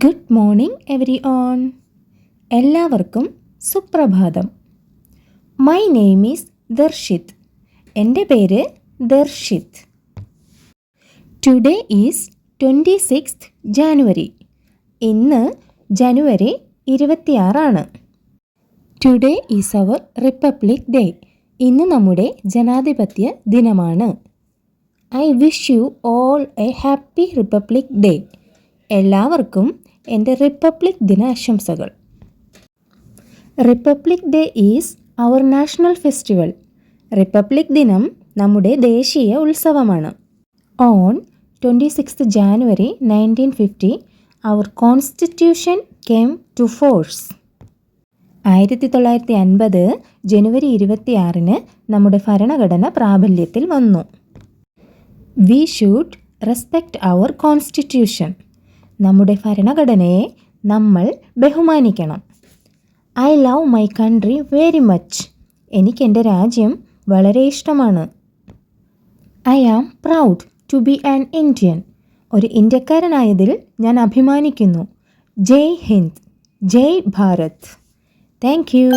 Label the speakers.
Speaker 1: Good morning every on. എല്ലാവർക്കും സുപ്രഭാതം. My name is Darshith. എൻ്റെ പേര് Darshith. Today is 26th January. ഇന്ന് ജനുവരി 26 today is our republic day. ഇന്ന് നമ്മുടെ ജനാധിപത്യ ദിനമാണ്. I wish you all a happy republic day. എല്ലാവർക്കും എൻ്റെ റിപ്പബ്ലിക് ദിന ആശംസകൾ. Republic day is our national festival. റിപ്പബ്ലിക് ദിനം നമ്മുടെ ദേശീയ ഉത്സവമാണ്. On 26th January 1950 our constitution came to force. 1950 ജനുവരി 26 നമ്മുടെ ഭരണഘടന പ്രാബല്യത്തിൽ വന്നു. We should respect our constitution. നമ്മുടെ ഭരണഘടനയെ നമ്മൾ ബഹുമാനിക്കണം. I love my country very much. എനിക്കെൻ്റെ രാജ്യം വളരെ ഇഷ്ടമാണ്. I am proud to be an Indian. ഒരു ഇന്ത്യക്കാരനായതിൽ ഞാൻ അഭിമാനിക്കുന്നു. ജയ് ഹിന്ദ്, ജയ് ഭാരത്. Thank U.